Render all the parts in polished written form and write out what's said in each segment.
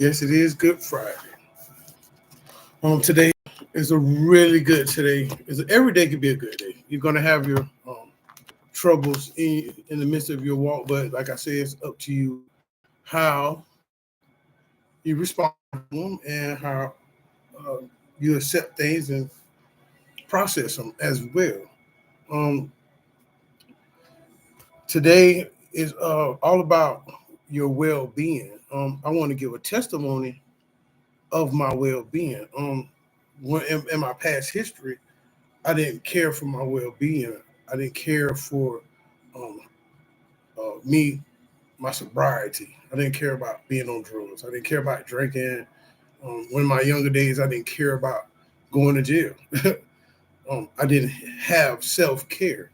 Yes, it is Good Friday. Today is a really good today. Every day could be a good day. You're gonna have your troubles in the midst of your walk, but like I said, it's up to you how you respond to them and how uh, you accept things and process them as well. Um, Today is all about your well-being. I want to give a testimony of my well-being. When in my past history, I didn't care for my well-being. I didn't care for um, me, my sobriety. I didn't care about being on drugs. I didn't care about drinking. When in my younger days, I didn't care about going to jail. I didn't have self-care.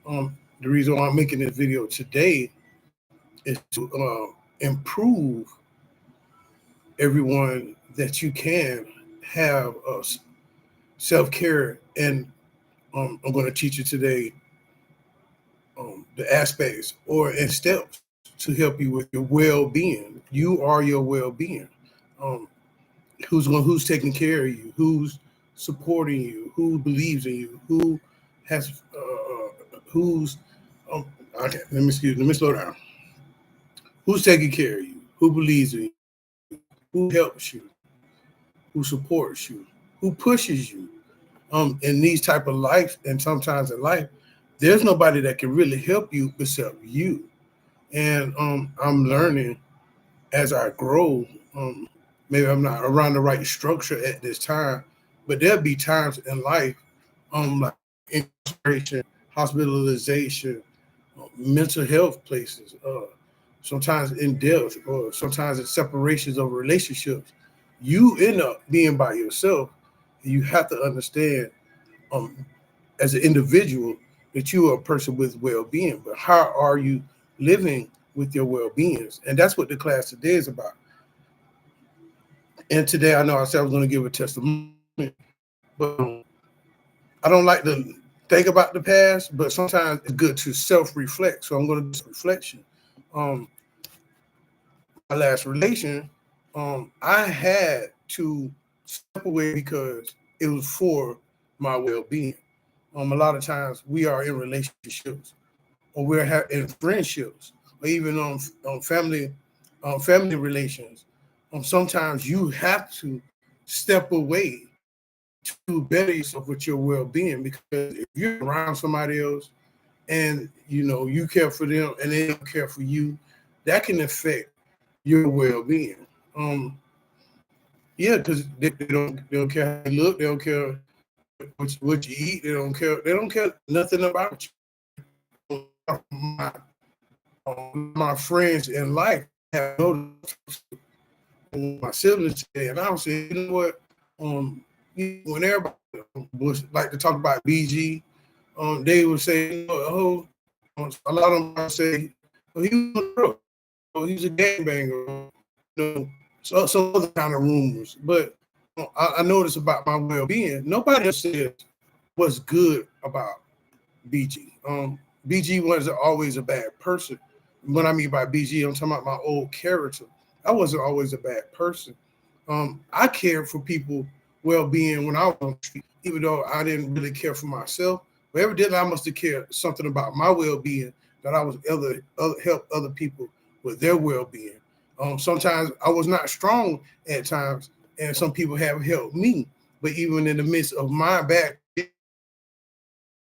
The reason why I'm making this video today is to improve everyone that you can have self-care. And I'm going to teach you today the aspects or and steps to help you with your well-being. You are your well-being. Um, who's taking care of you? Who's supporting you? Who believes in you? Who has who's um, okay, let me slow down. Who's taking care of you? Who believes in you? Who helps you? Who supports you? Who pushes you? In these type of life, and sometimes in life, there's nobody that can really help you except you. And I'm learning as I grow. Maybe I'm not around the right structure at this time, but there'll be times in life, like incarceration, hospitalization, mental health places, sometimes in death, or sometimes in separations of relationships. You end up being by yourself. You have to understand, um, as an individual, that you are a person with well-being. But how are you living with your well-beings? And that's what the class today is about. And today I know I said I was going to give a testimony, but I don't like to think about the past, but sometimes it's good to self-reflect. So I'm going to do some reflection. Um, my last relation, I had to step away because it was for my well-being. A lot of times we are in relationships, or we're in friendships, or even on family relations. Sometimes you have to step away to better yourself with your well-being, because if you're around somebody else and you care for them and they don't care for you, that can affect your well-being. Yeah, because they don't care how you look, they don't care what you eat, they don't care nothing about you. My friends in life have noticed my siblings today, and I was saying, you know what? When everybody was like to talk about BG, they would say, a lot of them would say, oh, he was a drug, oh, he's a gangbanger, so some other kind of rumors. But I noticed about my well-being, nobody else says what's good about BG. BG wasn't always a bad person. What I mean by BG, I'm talking about my old character. I wasn't always a bad person. I cared for people well-being when I was on the street, even though I didn't really care for myself. But evidently, I must have cared something about my well-being, that I was help other people with their well-being. Sometimes I was not strong at times, and some people have helped me. But even in the midst of my bad,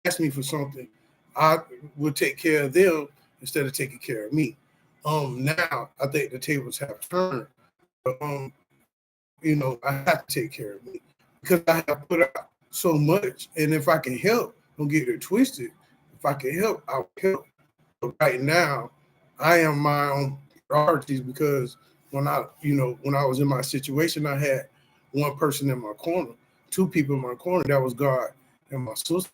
ask me for something, I would take care of them instead of taking care of me. Now I think the tables have turned. But, I have to take care of me because I have put out so much. And if I can help, don't get it twisted. If I can help, I'll help. But right now, I am my own priorities, because when I was in my situation, I had one person in my corner, two people in my corner. That was God and my sister.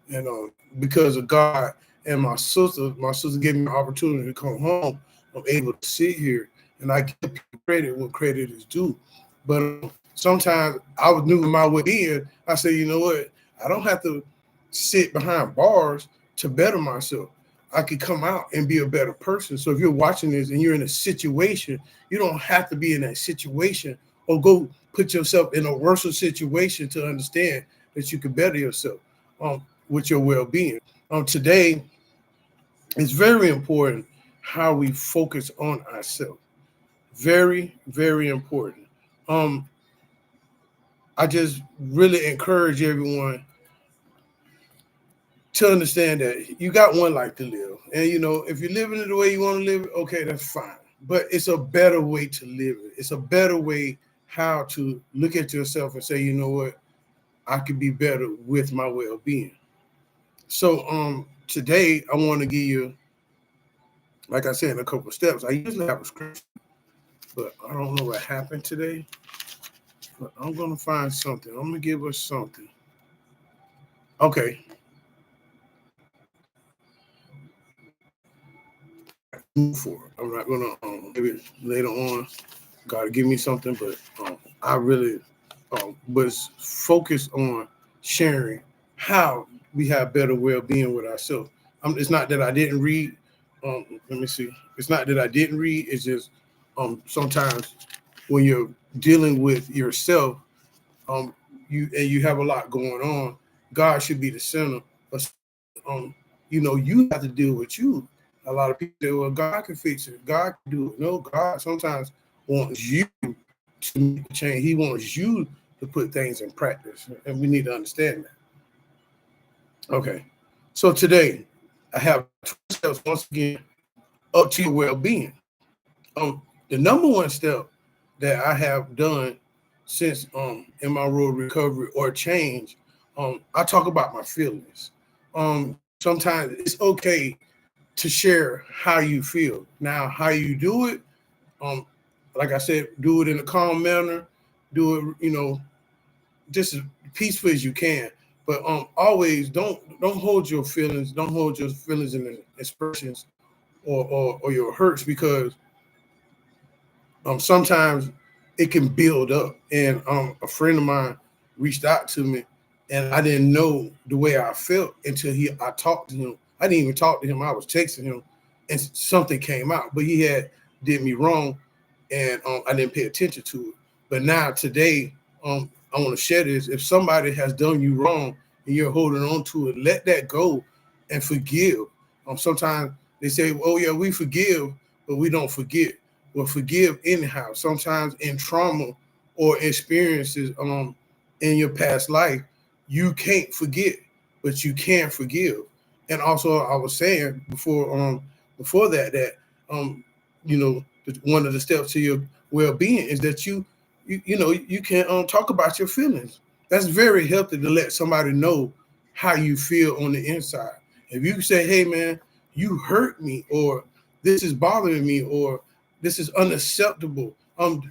And because of God and my sister gave me an opportunity to come home. I'm able to sit here, and I give people credit when credit is due. But sometimes I was new in my way in. I say, you know what? I don't have to sit behind bars to better myself. I could come out and be a better person. So if you're watching this and you're in a situation, you don't have to be in that situation or go put yourself in a worse situation to understand that you can better yourself with your well-being. Today, it's very important how we focus on ourselves. Very, very important. Um, I just really encourage everyone to understand that you got one life to live. And, if you're living it the way you want to live it, okay, that's fine. But it's a better way to live it. It's a better way how to look at yourself and say, you know what, I could be better with my well-being. So today I want to give you, like I said, a couple of steps. I usually have a script, but I don't know what happened today. But I'm going to find something. I'm going to give us something. Okay. Move forward. I'm not going to, maybe later on, God to give me something, but I really was focused on sharing how we have better well-being with ourselves. It's not that I didn't read. Let me see. It's not that I didn't read. It's just sometimes when you're dealing with yourself, you have a lot going on. God should be the center. But you have to deal with you. A lot of people say, well, God can fix it. God can do it. No, God sometimes wants you to make a change. He wants you to put things in practice. And we need to understand that. Okay. So today I have 2 steps once again up to your well-being. The number one step that I have done since in my road recovery or change, I talk about my feelings. Sometimes it's okay to share how you feel. Now, how you do it, like I said, do it in a calm manner, do it, just as peaceful as you can. But always don't hold your feelings, don't hold your feelings in the expressions or your hurts, because sometimes it can build up. And a friend of mine reached out to me, and I didn't know the way I felt until I talked to him. I didn't even talk to him. I was texting him, and something came out. But he had did me wrong, and I didn't pay attention to it. But now today, I want to share this. If somebody has done you wrong and you're holding on to it, let that go and forgive. Sometimes they say, "Oh yeah, we forgive, but we don't forget." Well, forgive anyhow. Sometimes in trauma or experiences in your past life, you can't forget, but you can forgive. And also, I was saying before that one of the steps to your well-being is that you can talk about your feelings. That's very healthy to let somebody know how you feel on the inside. If you say, "Hey man, you hurt me," or "This is bothering me," or "This is unacceptable."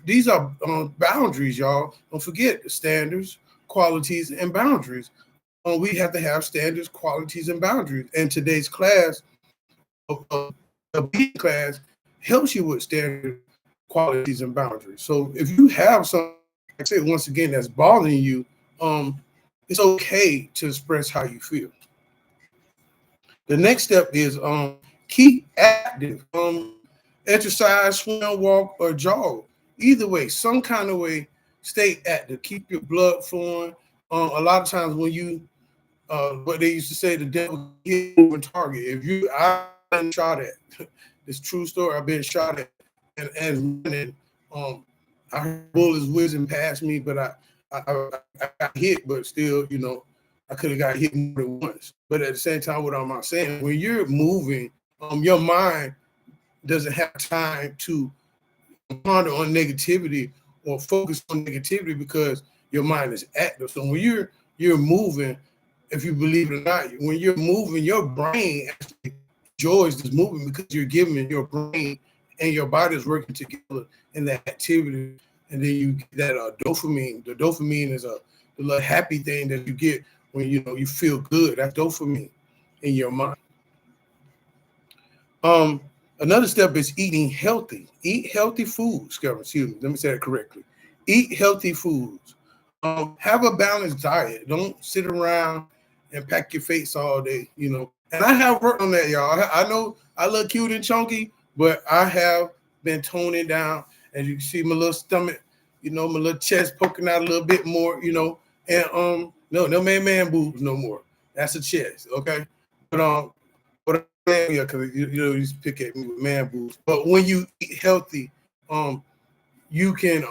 These are boundaries, y'all. Don't forget the standards, qualities, and boundaries. We have to have standards, qualities, and boundaries. And today's class, a B class, helps you with standards, qualities, and boundaries. So if you have something, like I said once again, that's bothering you, it's okay to express how you feel. The next step is keep active. Exercise, swim, walk, or jog. Either way, some kind of way, stay active. Keep your blood flowing. A lot of times when you, what they used to say, the devil hit moving target. I've been shot at. It's true story. I've been shot at, and I heard bullets whizzing past me, but I got hit, but still, I could have got hit more than once. But at the same time, what am I saying? When you're moving, your mind doesn't have time to ponder on negativity or focus on negativity because your mind is active. So when you're moving, if you believe it or not, when you're moving, your brain actually enjoys this movement because you're giving your brain and your body is working together in that activity. And then you get that dopamine. The dopamine is the little happy thing that you get when you feel good. That's dopamine in your mind. Another step is eating healthy. Eat healthy foods. Excuse me. Let me say that correctly. Eat healthy foods. Have a balanced diet. Don't sit around and pack your face all day. And I have worked on that, y'all. I know I look cute and chunky, but I have been toning down. As you can see, my little stomach, my little chest poking out a little bit more, and no man boobs no more. That's a chest, okay. But yeah, because you used to pick at me with man boobs. But when you eat healthy, you can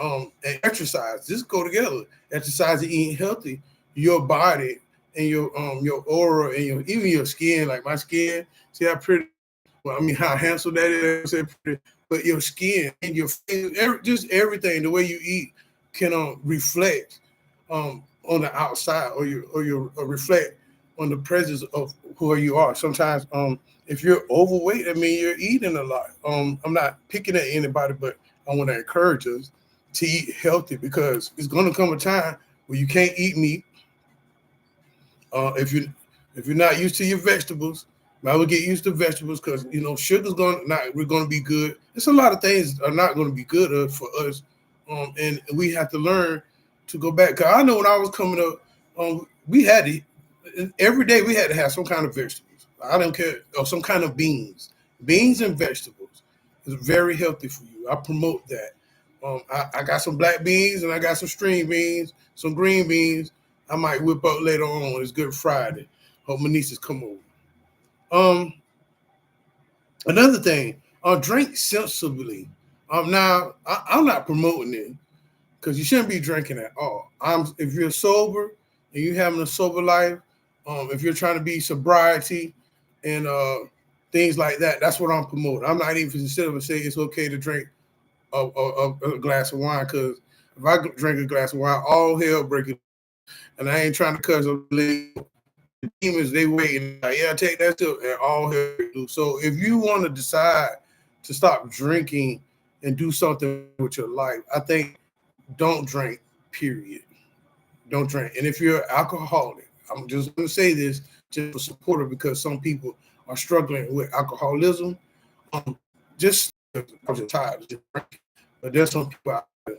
and exercise. Just go together. Exercise and eating healthy. Your body and your aura and even your skin, like my skin. See how pretty. Well, I mean how handsome that is. Pretty, but your skin and your face, just everything. The way you eat can reflect on the outside, or reflect on the presence of who you are. Sometimes if you're overweight, I mean you're eating a lot. I'm not picking at anybody, but I want to encourage us to eat healthy, because it's going to come a time where you can't eat meat. If you're not used to your vegetables, I would get used to vegetables, because sugar's we're going to be good. There's a lot of things are not going to be good for us, and we have to learn to go back. Because I know when I was coming up, we had to every day we had to have some kind of vegetables. I don't care, or some kind of beans and vegetables is very healthy for you. I promote that. I got some black beans and I got some string beans, some green beans. I might whip up later on. It's Good Friday. Hope my nieces come over. Another thing, drink sensibly. Now I'm not promoting it, because you shouldn't be drinking at all. If you're sober and you're having a sober life, if you're trying to be sobriety and things like that, that's what I'm promoting. I'm not even considering to say it's okay to drink a glass of wine, because if I drink a glass of wine, all hell breaking. And I ain't trying to cuss them. The demons, they waiting. Like, yeah, take that too, and all hell breaking loose. So if you want to decide to stop drinking and do something with your life, I think don't drink, period. Don't drink. And if you're alcoholic, I'm just going to say this just for supporter, because some people are struggling with alcoholism. Just I'm just tired of just drinking. But there's some people out there.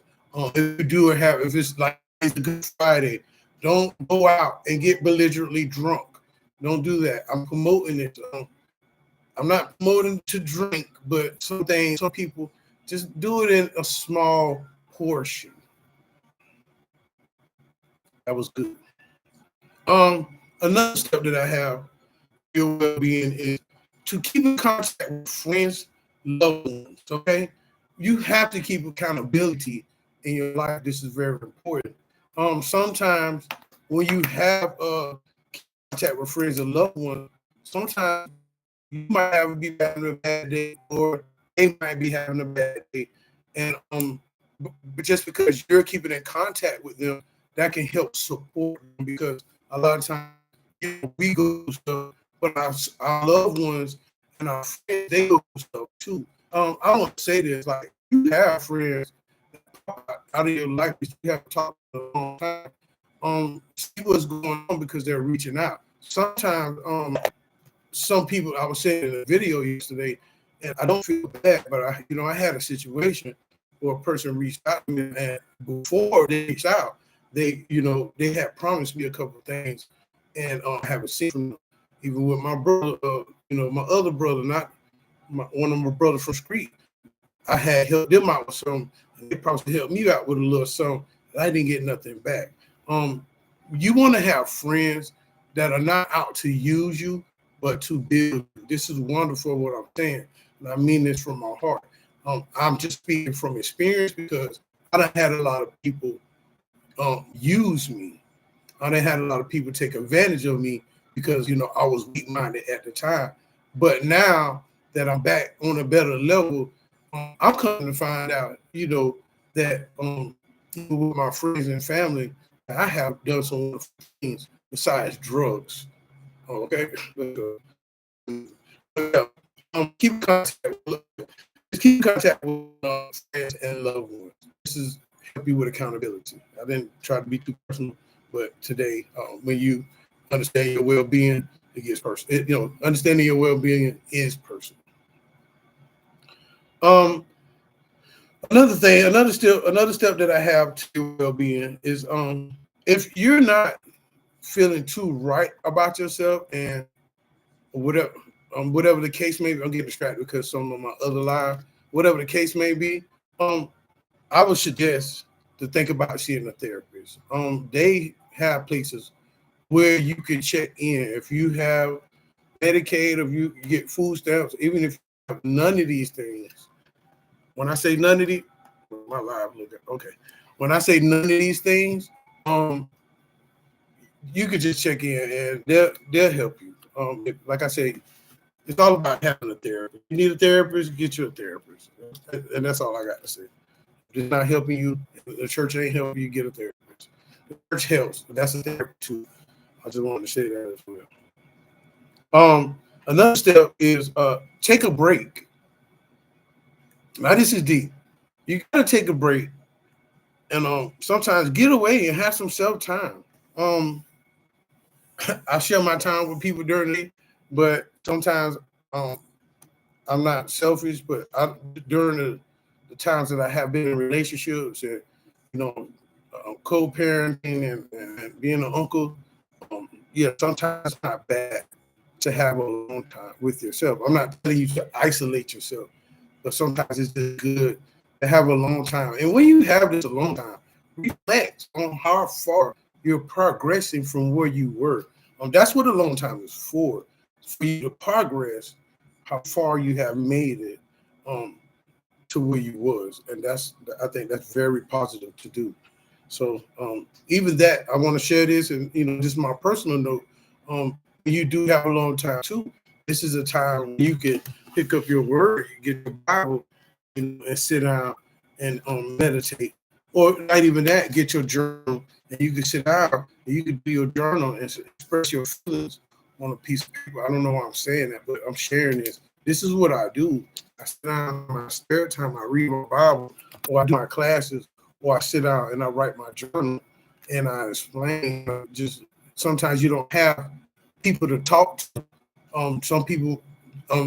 If it's like it's a Good Friday, don't go out and get belligerently drunk. Don't do that. I'm promoting it. I'm not promoting to drink, but some people just do it in a small portion. That was good. Another step that I have for your well-being is to keep in contact with friends, loved ones. Okay, you have to keep accountability in your life. This is very important. Sometimes when you have contact with friends and loved ones, sometimes you might be having a bad day, or they might be having a bad day, and but just because you're keeping in contact with them, that can help support them, because a lot of times we go through stuff, but our loved ones and our friends, they go through stuff too. I want to say this: like, you have friends out of your life that you have talked to a long time. See what's going on, because they're reaching out. Sometimes, some people, I was saying in a video yesterday, and I don't feel bad, but I had a situation where a person reached out to me, and before they reached out, they had promised me a couple of things, and I haven't seen from them. Even with my brother, my other brother, not one of my brothers from street, I had helped them out with some, and they probably helped me out with a little something. I didn't get nothing back. You want to have friends that are not out to use you, but to build. This is wonderful what I'm saying, and I mean this from my heart. I'm just speaking from experience, because I done had a lot of people use me. I done had a lot of people take advantage of me, because I was weak-minded at the time. But now that I'm back on a better level, I'm coming to find out, that with my friends and family, I have done some wonderful things besides drugs. Okay, keep contact. Just keep contact with friends and loved ones. This is help you with accountability. I didn't try to be too personal, but today, when you understand your well-being, it gets personal. Understanding your well-being is personal. Another step that I have to well-being is if you're not feeling too right about yourself, and or whatever the case may be. I'm getting distracted because some of my other live, whatever the case may be, I would suggest to think about seeing a therapist. They have places where you can check in if you have Medicaid, if you get food stamps, even if you have none of these things. When I say none of these, my live look at okay. When I say none of these things, you could just check in and they'll help you. Like I say, it's all about having a therapist. You need a therapist, get you a therapist, and that's all I got to say. If it's not helping you, the church ain't helping you, get a therapist. The church helps, but that's a therapy too. I just wanted to say that as well. Another step is take a break. Now this is deep. You gotta take a break and sometimes get away and have some self time. Um, I share my time with people during the day, but sometimes um, I'm not selfish. But during the times that I have been in relationships and you know co-parenting and being an uncle, yeah, sometimes it's not bad to have a long time with yourself. I'm not telling you to isolate yourself, but sometimes it's just good to have a long time. And when you have this a long time, reflect on how far you're progressing from where you were. That's what a long time is for you to progress how far you have made it um, to where you was. And I think that's very positive to do. So even that, I want to share this, and just my personal note. When you do have a long time too, this is a time when you can pick up your word, get your Bible, and sit down and meditate, or not even that, get your journal, and you can sit down and you can do your journal and express your feelings on a piece of paper. I don't know why I'm saying that, but I'm sharing this. This is what I do. I sit down in my spare time, I read my Bible, or I do my classes, or I sit down and I write my journal and I explain. Just sometimes you don't have people to talk to. Some people,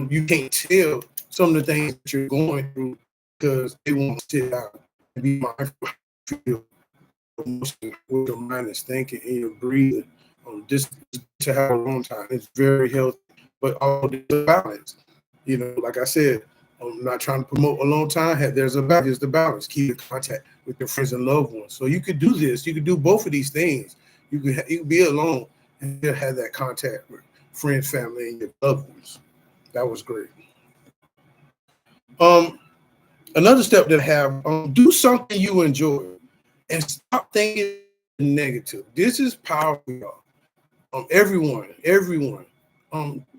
you can't tell some of the things that you're going through because they won't sit down and be mindful what your mind is thinking and your breathing. Just to have a long time, it's very healthy, but all the balance. Like I said, I'm not trying to promote a long time. There's the balance. Keep in contact with your friends and loved ones. So you could do this. You could do both of these things. You could be alone and still have that contact with friends, family, and your loved ones. That was great. Another step that I have, do something you enjoy and stop thinking negative. This is powerful, y'all. Everyone.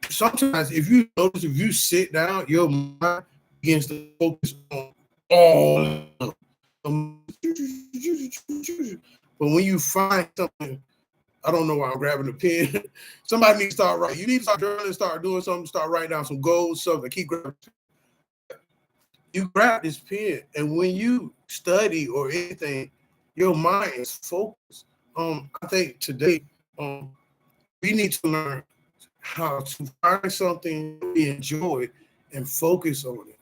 Sometimes if you notice, if you sit down, your mind begins to focus on all of them. But when you find something, I don't know why I'm grabbing a pen. Somebody needs to start writing. You need to start journaling, start doing something, start writing down some goals, something. Keep grabbing. You grab this pen, and when you study or anything, your mind is focused. I think today, we need to learn how to find something we enjoy and focus on it.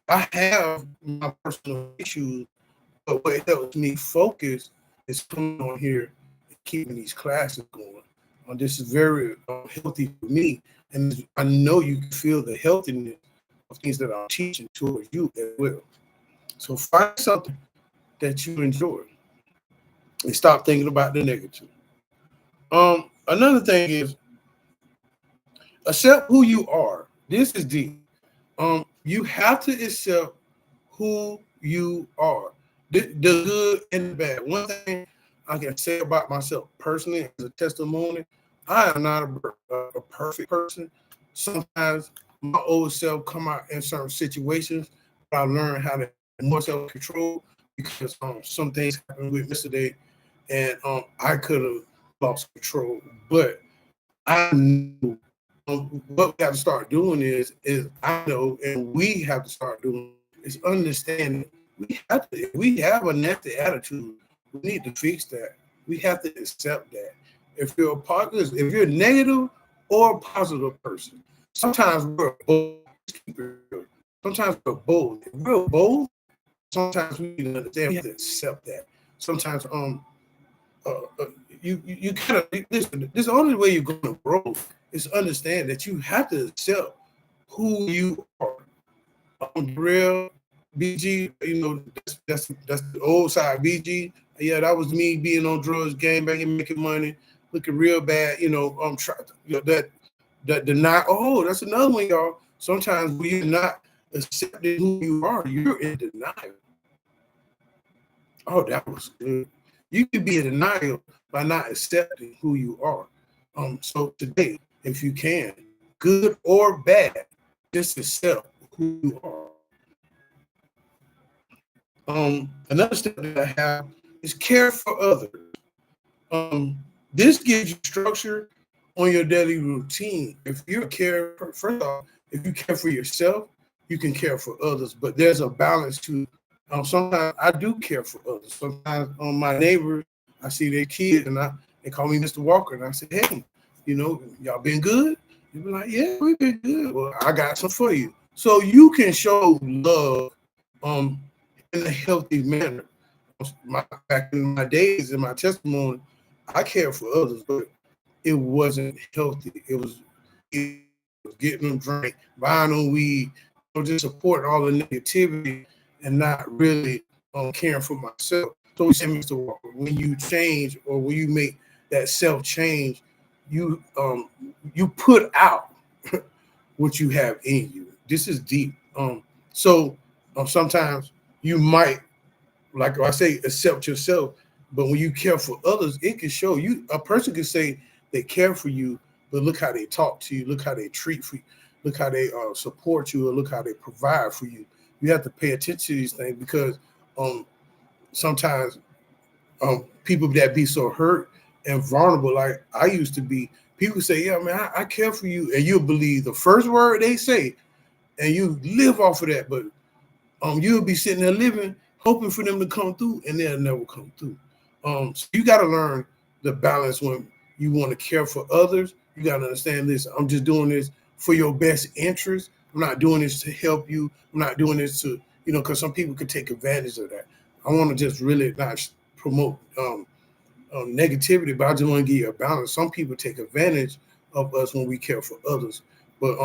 I have my personal issues, but what helps me focus is coming on here and keeping these classes going. This is very healthy for me, and I know you can feel the healthiness of things that I'm teaching towards you as well. So find something that you enjoy and stop thinking about the negative. Another thing is accept who you are. This is deep. You have to accept who you are, the good and the bad. One thing I can say about myself personally as a testimony, I am not a perfect person. Sometimes my old self come out in certain situations, but I learned how to have more self-control because some things happened with yesterday, and I could have lost control. But I know what we have to start doing is I know, and we have to start doing is understanding we have a nasty attitude. We need to fix that. We have to accept that. If you're a positive, if you're a negative or a positive person, sometimes we're both. Sometimes we're both. If we're both, sometimes we need to understand we have to accept that. Sometimes uh, uh, you kind of listen. This is the only way you're going to grow is understand that you have to accept who you are. Real BG, that's the old side BG. Yeah, that was me being on drugs, game banging, making money, looking real bad. That deny. Oh, that's another one, y'all. Sometimes when you're not accepting who you are, you're in denial. Oh, that was good. You can be in denial by not accepting who you are. So today, if you can, good or bad, just accept who you are. Another step that I have is care for others. This gives you structure on your daily routine. If you care, first off, if you care for yourself, you can care for others. But there's a balance to. Sometimes I do care for others. Sometimes my neighbors, I see their kids, and they call me Mr. Walker, and I say, hey, y'all been good? They be like, yeah, we've been good. Well, I got some for you, so you can show love in a healthy manner. Back in my days, in my testimony, I cared for others, but it wasn't healthy. It was getting them drink, buying them weed, just supporting all the negativity and not really caring for myself. So we said, Mr. Walker, when you change or when you make that self change, you put out what you have in you. This is deep. So sometimes you might, like I say, accept yourself. But when you care for others, it can show you. A person can say they care for you, but look how they talk to you, look how they treat for you, look how they support you, or look how they provide for you. You have to pay attention to these things because sometimes people that be so hurt and vulnerable, like I used to be, people say, yeah, man, I care for you. And you'll believe the first word they say, and you live off of that. But you'll be sitting there living, hoping for them to come through, and they'll never come through. So you got to learn the balance when you want to care for others. You got to understand this. I'm just doing this for your best interest. I'm not doing this to help you. I'm not doing this to, because some people could take advantage of that. I want to just really not promote negativity, but I just want to give you a balance. Some people take advantage of us when we care for others. But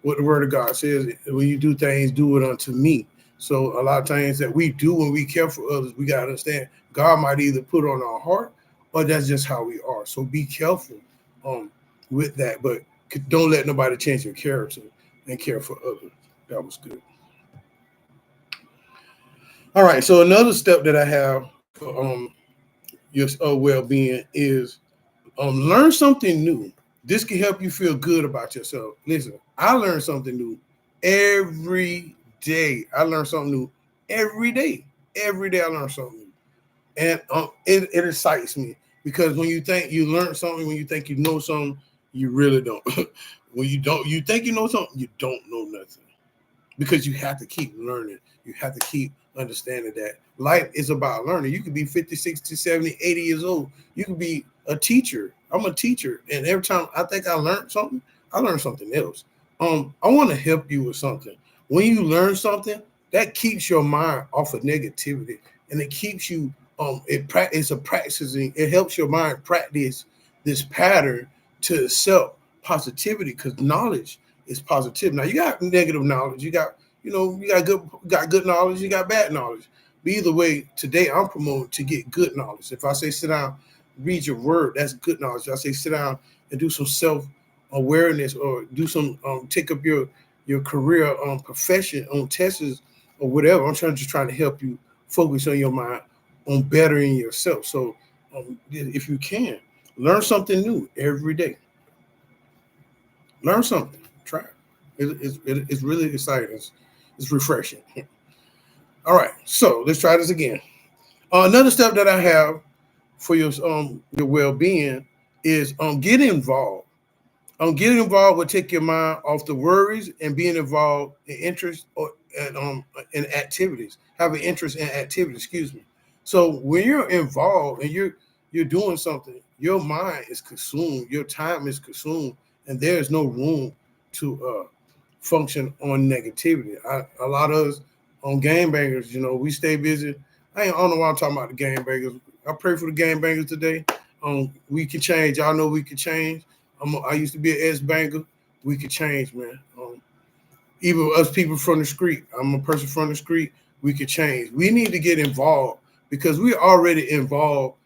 what the word of God says, when you do things, do it unto me. So a lot of things that we do when we care for others, we got to understand God might either put on our heart or that's just how we are. So be careful with that, but don't let nobody change your character and care for others. That was good. All right. So another step that I have for your well-being is learn something new. This can help you feel good about yourself. Listen, I learn something new every day. I learn something new every day. Every day I learn something new. And it excites me because when you think you learn something, when you think you know something, you really don't. When you think you know something, you don't know nothing. Because you have to keep learning. You have to keep understanding that life is about learning. You could be 50, 60, 70, 80 years old. You could be a teacher. I'm a teacher. And every time I think I learned something, I learned something else. I want to help you with something. When you learn something, that keeps your mind off of negativity. And it keeps you, it's a practicing. It helps your mind practice this pattern to accept positivity because knowledge is positive. Now you got negative knowledge. You got good knowledge. You got bad knowledge. But either way, today I'm promoting to get good knowledge. If I say sit down, read your word, that's good knowledge. If I say sit down and do some self awareness or do some take up your career profession on tests or whatever. I'm just trying to help you focus on your mind on bettering yourself. So if you can learn something new every day. Learn something. Try it. It's really exciting. It's refreshing. All right, so let's try this again. Another step that I have for your well-being is get involved. Getting involved will take your mind off the worries and being involved in interest or in activities. Have an interest in activities. Excuse me. So when you're involved and you're doing something, your mind is consumed, your time is consumed, and there's no room to function on negativity. A lot of us on game bangers, we stay busy. I don't know why I'm talking about the game bangers. I pray for the game bangers today. We can change. Y'all know we can change. I used to be an ex-banker. We could change, man. Even us people from the street. I'm a person from the street. We could change. We need to get involved because we're already involved.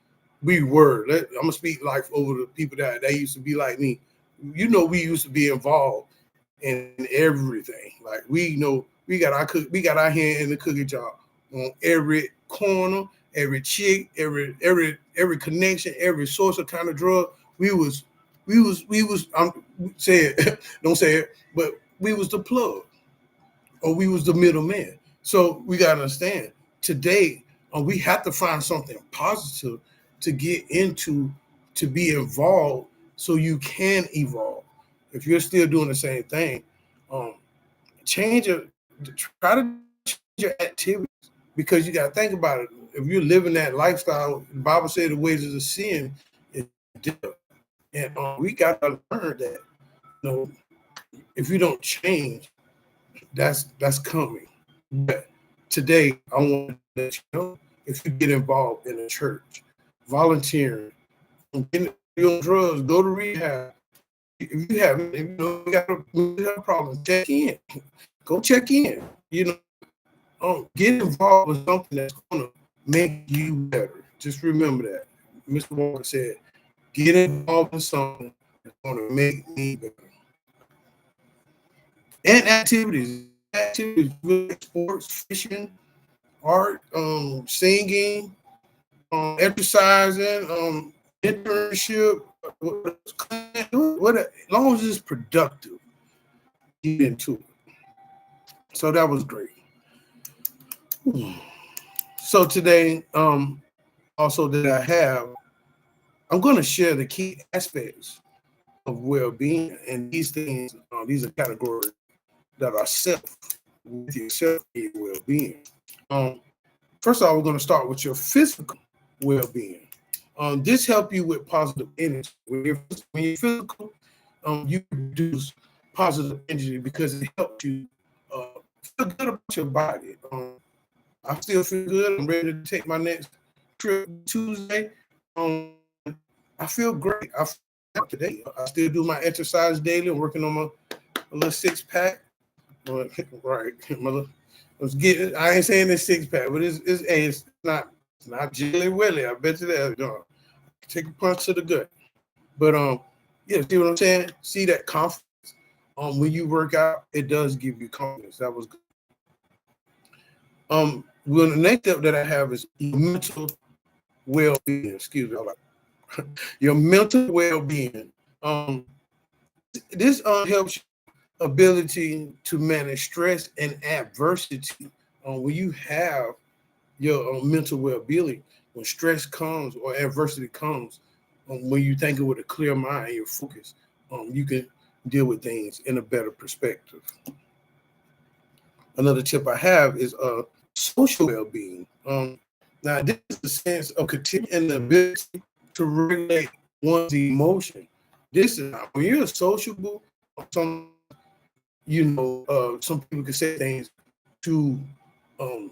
I'm gonna speak life over the people that used to be like me. You know, we used to be involved in everything. Like we know we got our hand in the cookie jar on every corner, every chick, every connection, every source of kind of drug. We was say it, don't say it, but we was the plug or we was the middleman. So we gotta understand today, we have to find something positive to get into, to be involved, so you can evolve. If you're still doing the same thing, change your try to change your activities, because you got to think about it. If you're living that lifestyle, the Bible said the wages of sin is death, and we got to learn that. You know, if you don't change, that's coming. But today, I want to let you know, if you get involved in a church, volunteering, getting on drugs, go to rehab. If you have, you got a problem, check in. Go check in. Get involved with something that's going to make you better. Just remember that. Mr. Walker said, get involved in something that's going to make me better. And activities, sports, fishing, art, singing, exercising, internship, as long as it's productive, get into it. So that was great. So today, also that I'm going to share the key aspects of well-being, and these things, these are categories that are with yourself and your well-being. First of all, we're going to start with your physical well-being. This helps you with positive energy. When you're physical, you produce positive energy because it helps you feel good about your body. I still feel good. I'm ready to take my next trip Tuesday. I feel great. I feel today. I still do my exercise daily. I'm working on my little 6-pack. Right. Let's get it. I ain't saying it's 6-pack, but it's not jelly willy. I bet you that. Take a punch to the gut. But yeah, see what I'm saying? See that confidence. When you work out, it does give you confidence. That was good. Well, the next step that I have is mental well-being. Excuse me. Your mental well-being. This helps your ability to manage stress and adversity. When you have your mental well-being, when stress comes or adversity comes, when you think it with a clear mind and your focus, you can deal with things in a better perspective. Another tip I have is social well-being. Now, this is a sense of continuing the ability to regulate one's emotion. This is when you're sociable. Some people can say things to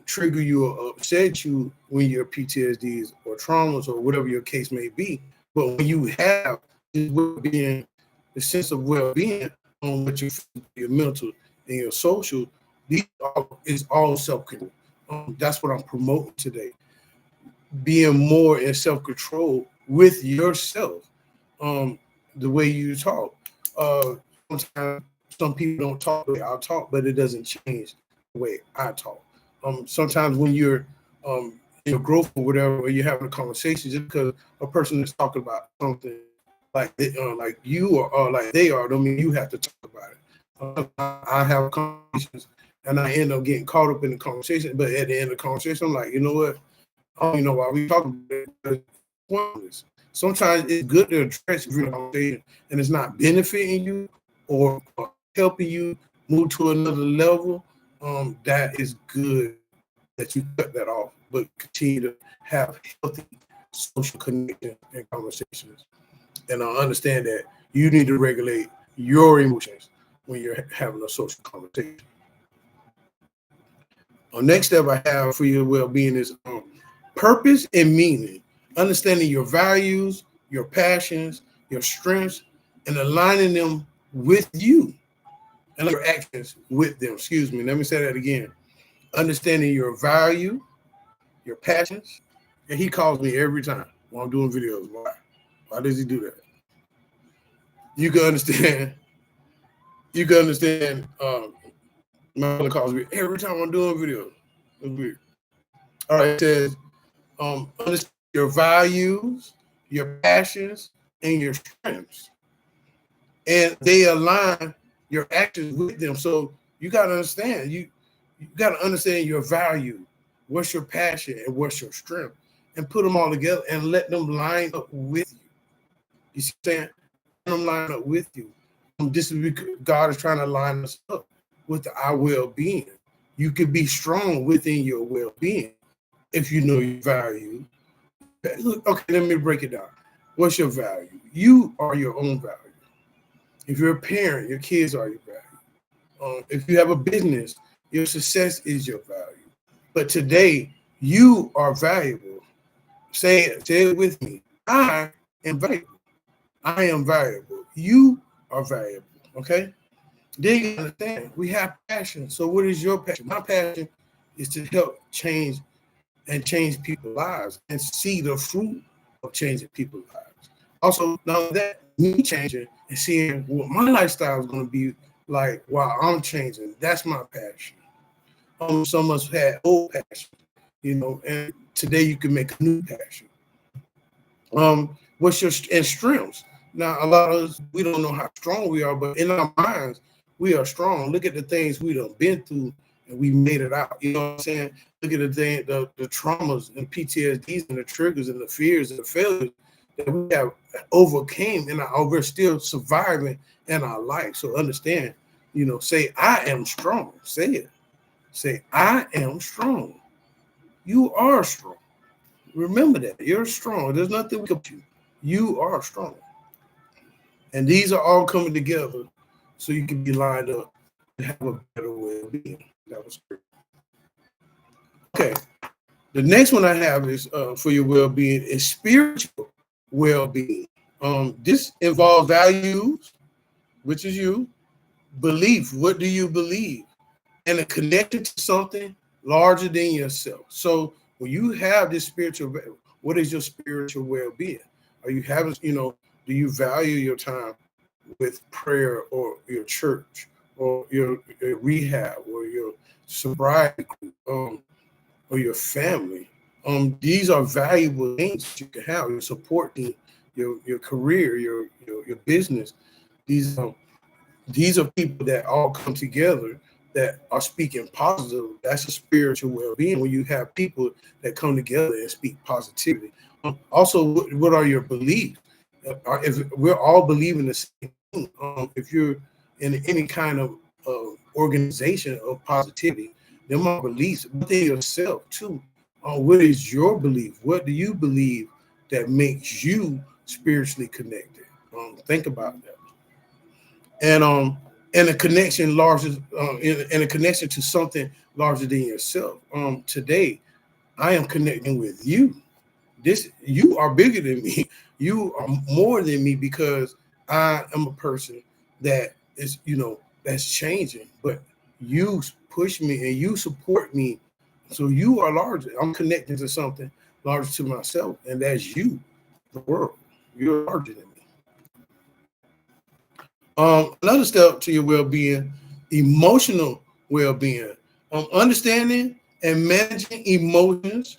trigger you or upset you when you're PTSDs or traumas or whatever your case may be. But when you have this well-being, the sense of well-being on what your mental and your social, is all self-control. That's what I'm promoting today. Being more in self-control with yourself. The way you talk. Sometimes some people don't talk the way I talk, but it doesn't change the way I talk. Sometimes when you're in your growth or whatever, or you're having a conversation, just because a person is talking about something like you or like they are, don't mean you have to talk about it. I have conversations and I end up getting caught up in the conversation, but at the end of the conversation, I'm like, you know what? I don't even know why we talking about it. Sometimes it's good to address your conversation and it's not benefiting you or helping you move to another level. That is good that you cut that off, but continue to have healthy social connection and conversations. And I understand that you need to regulate your emotions when you're having a social conversation. Next step I have for your well-being is purpose and meaning. Understanding your values, your passions, your strengths, and aligning them with you and your actions with them. Excuse me. Let me say that again. Understanding your value, your passions. And he calls me every time while I'm doing videos. Why? Why does he do that? You can understand. You can understand. My mother calls me every time I'm doing videos. It's weird. All right. It says, understand your values, your passions, and your strengths. And they align your actions with them. So you got to understand. You got to understand your value, what's your passion, and what's your strength, and put them all together and let them line up with you. You see what I'm saying? Let them line up with you. This is because God is trying to line us up with our well-being. You can be strong within your well-being if you know your value. Okay, let me break it down. What's your value? You are your own value. If you're a parent, your kids are your value. If you have a business, your success is your value. But today, you are valuable. Say it with me. I am valuable. I am valuable. You are valuable. Okay? Then you understand. We have passion. So what is your passion? My passion is to help change people's lives and see the fruit of changing people's lives. Also, now that me changing and seeing what my lifestyle is going to be like while I'm changing, that's my passion. Some of us had old passion, and today you can make a new passion. What's your strengths? Now, a lot of us, we don't know how strong we are, but in our minds, we are strong. Look at the things we done been through and we made it out. You know what I'm saying? Look at the traumas and PTSDs and the triggers and the fears and the failures that we have overcame and we're still surviving in our life. So understand, say, I am strong. Say it. Say, I am strong. You are strong. Remember that. You're strong. There's nothing we can do. You are strong. And these are all coming together so you can be lined up and have a better way of being. That was great. Okay. The next one I have is for your well-being is spiritual well-being. This involves values, which is you, belief. What do you believe? And a connection to something larger than yourself. So when you have this spiritual, what is your spiritual well-being? Are you having, do you value your time with prayer or your church or your rehab or your sobriety group or your family? These are valuable things you can have. You're supporting your career, your business. These are people that all come together that are speaking positive. That's a spiritual well-being when you have people that come together and speak positivity. Also, what are your beliefs? If we're all believing the same thing, if you're in any kind of organization of positivity, them are beliefs within yourself too. What is your belief? What do you believe that makes you spiritually connected? Think about that. And a connection larger, and a connection to something larger than yourself. Today, I am connecting with you. You are bigger than me. You are more than me because I am a person that is, that's changing. But you push me and you support me, so you are larger. I'm connecting to something larger to myself, and that's you, the world. You're larger than me. Another step to your well-being, emotional well-being, understanding and managing emotions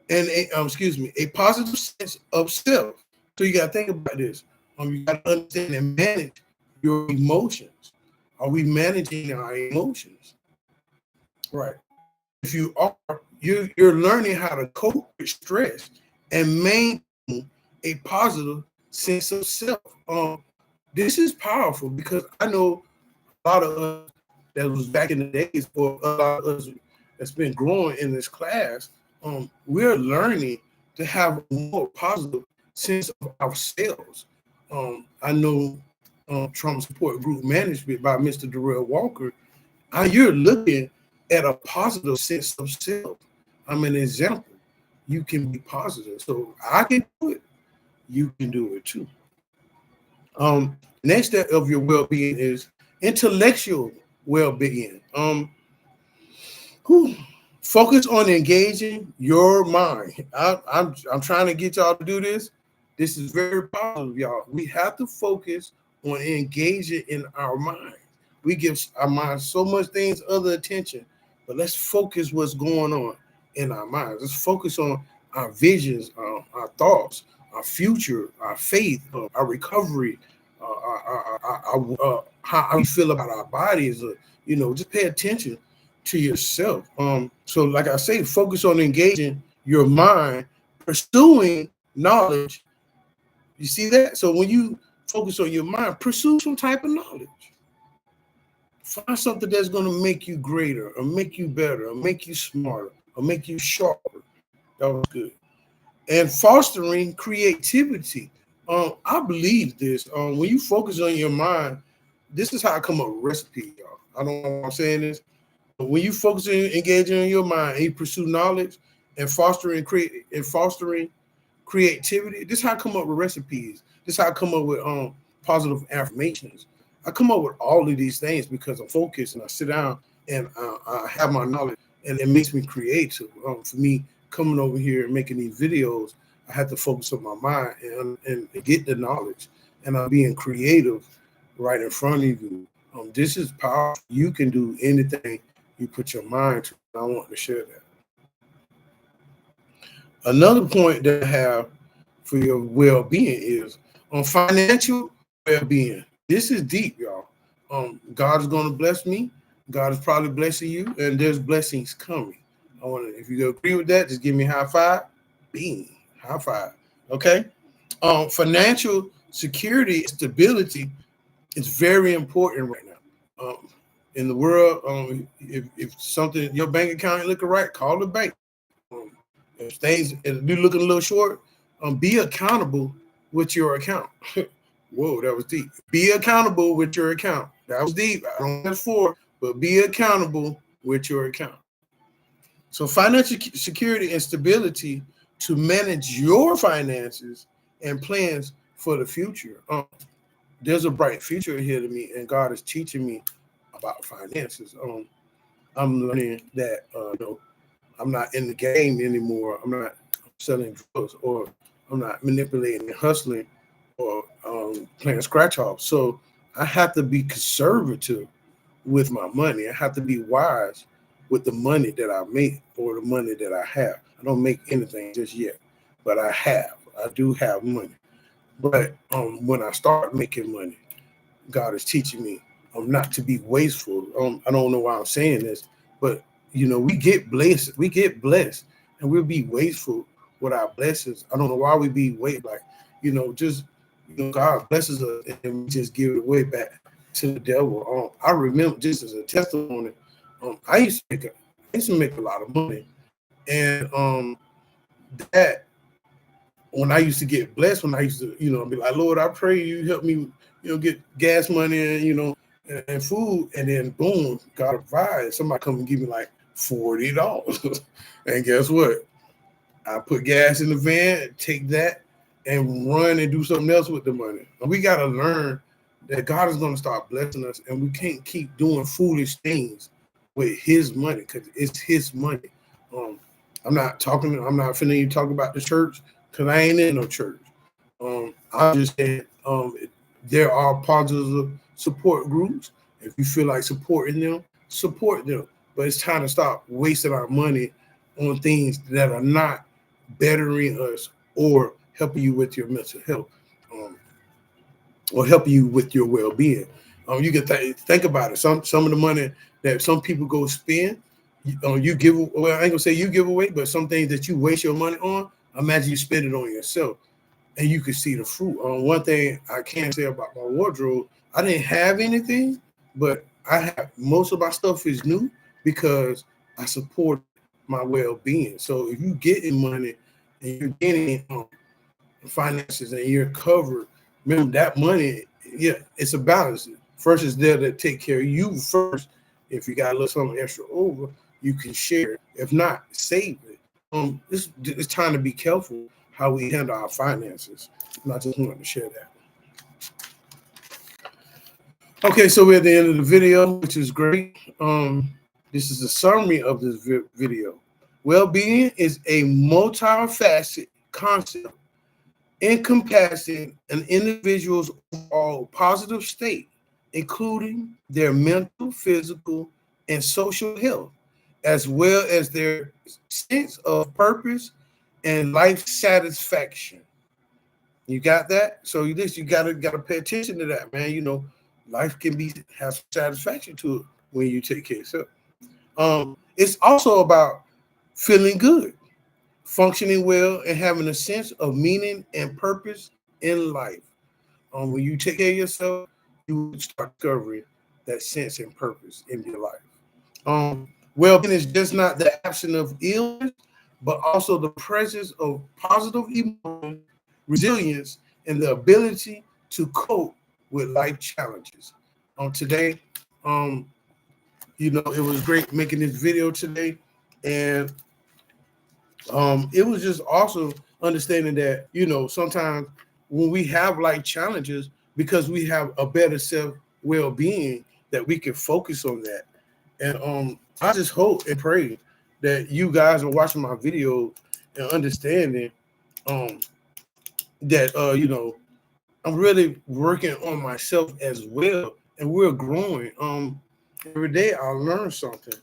and a positive sense of self. So you got to think about this. You got to understand and manage your emotions. Are we managing our emotions? Right. If you are, you're learning how to cope with stress and maintain a positive sense of self. This is powerful because I know a lot of us that was back in the days, or a lot of us that's been growing in this class, we're learning to have a more positive sense of ourselves. I know Trauma Support Group Management by Mr. Darrell Walker, you're looking at a positive sense of self. I'm an example. You can be positive. So I can do it. You can do it too. Next step of your well-being is intellectual well-being. Whew. Focus on engaging your mind. I'm trying to get y'all to do this. This is very positive, y'all. We have to focus on engaging in our mind. We give our mind so much things other attention, but let's focus what's going on in our minds. Let's focus on our visions, our thoughts, our future, our faith, our recovery, how we feel about our bodies. Just pay attention to yourself. So like I say, focus on engaging your mind, pursuing knowledge. You see that? So when you focus on your mind, pursue some type of knowledge. Find something that's going to make you greater, or make you better, or make you smarter, or make you sharper. That was good. And fostering creativity. I believe this. When you focus on your mind, this is how I come up with recipe, y'all. I don't know why I'm saying this. When you focus on engaging in your mind and you pursue knowledge and fostering creativity, this is how I come up with recipes. This is how I come up with positive affirmations. I come up with all of these things because I'm focused and I sit down and I have my knowledge, and it makes me creative. For me, coming over here and making these videos, I have to focus on my mind and get the knowledge, and I'm being creative right in front of you. This is powerful. You can do anything you put your mind to. I want to share that. Another point that I have for your well-being is on financial well-being. This is deep, y'all. God is going to bless me. God is probably blessing you, and there's blessings coming. I want to, if you agree with that, just give me a high five. Bing, high five. Okay. Financial security, stability is very important right now. In the world, if something your bank account ain't looking right, call the bank. If you're looking a little short, be accountable with your account. Whoa, that was deep. Be accountable with your account. That was deep. I don't know what it's for, but be accountable with your account. So financial security and stability to manage your finances and plans for the future. There's a bright future ahead of me, and God is teaching me about finances. I'm learning that I'm not in the game anymore. I'm not selling drugs, or I'm not manipulating and hustling, or playing scratch off. So I have to be conservative with my money. I have to be wise with the money that I make or the money that I have. I don't make anything just yet, but I do have money. But when I start making money, God is teaching me not to be wasteful. I don't know why I'm saying this, but we get blessed, and we'll be wasteful with our blessings. I don't know why we be God blesses us and we just give it away back to the devil. I remember, just as a testimony, I used to make a lot of money, and that when I used to get blessed, when I used to be like, Lord, I pray you help me get gas money and food, and then boom, God provides. Somebody come and give me like $40, and guess what? I put gas in the van, take that, and run and do something else with the money. And we got to learn that God is going to start blessing us, and we can't keep doing foolish things with His money because it's His money. I'm not finna talk about the church because I ain't in no church. I just said there are positive support groups. If you feel like supporting them, support them. But it's time to stop wasting our money on things that are not bettering us or helping you with your mental health, or helping you with your well-being. You can think about it. Some of the money that some people go spend, you give. Well, I ain't gonna say you give away, but some things that you waste your money on, imagine you spend it on yourself, and you can see the fruit. One thing I can say about my wardrobe, I didn't have anything, but I have most of my stuff is new because I support my well-being. So if you getting money and you're getting finances and you're covered, remember that money, it's a balance. First, it's there to take care of you first. If you got a little something extra over, you can share it. If not, save it. It's time to be careful how we handle our finances. And I just wanted to share that. Okay, so we're at the end of the video, which is great. This is a summary of this video. Well-being is a multifaceted concept encompassing an individual's overall positive state, including their mental, physical, and social health, as well as their sense of purpose and life satisfaction. You got that? So you gotta pay attention to that, man. Life can have satisfaction to it when you take care of yourself. It's also about feeling good, functioning well, and having a sense of meaning and purpose in life. When you take care of yourself, you start discovering that sense and purpose in your life. Well-being is just not the absence of illness, but also the presence of positive emotion, resilience, and the ability to cope with life challenges. Today, it was great making this video today, and it was just also understanding that sometimes when we have life challenges, because we have a better self well-being, that we can focus on that. And I just hope and pray that you guys are watching my videos and understanding um, that I'm really working on myself as well, and we're growing. Every day I learn something,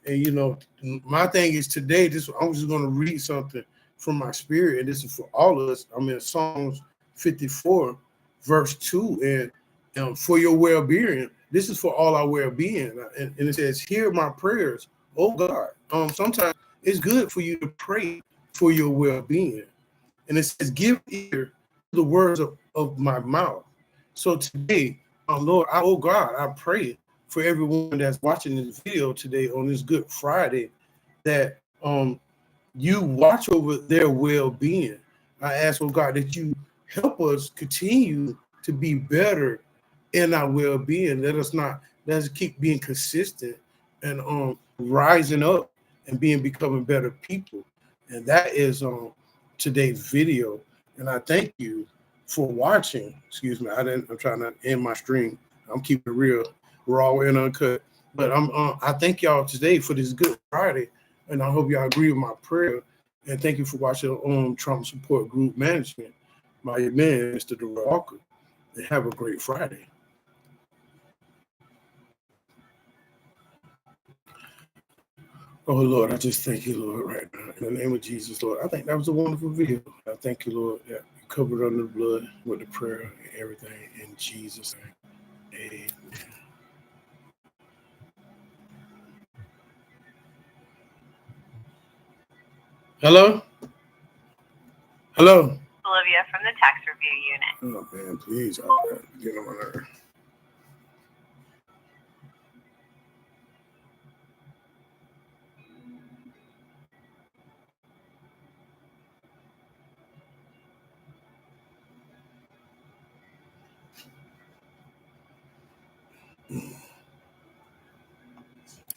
and my thing is today. I'm just going to read something from my spirit, and this is for all of us. I'm in Psalms 54, verse 2, and for your well-being. This is for all our well-being, and it says, "Hear my prayers, oh God." Sometimes it's good for you to pray for your well-being, and it says, "Give ear to the words of my mouth." So today, Lord, oh God, I pray for everyone that's watching this video today on this Good Friday, that you watch over their well-being. I ask, oh God, that you help us continue to be better in our well-being. Let us keep being consistent and rising up and becoming better people. And that is today's video. And I thank you for watching. Excuse me, I'm trying to end my stream. I'm keeping it real, raw and uncut. But I thank y'all today for this Good Friday, and I hope y'all agree with my prayer. And thank you for watching Trauma Support Group Management. My man, Mr. Darrell Walker. And have a great Friday. Oh, Lord, I just thank you, Lord, right now. In the name of Jesus, Lord. I think that was a wonderful video. I thank you, Lord, that you covered under the blood with the prayer and everything. In Jesus' name, amen. Hello? Hello? Olivia from the tax review unit. Oh, man, please. Get on my nerve.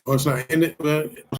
Oh, it's not in it, but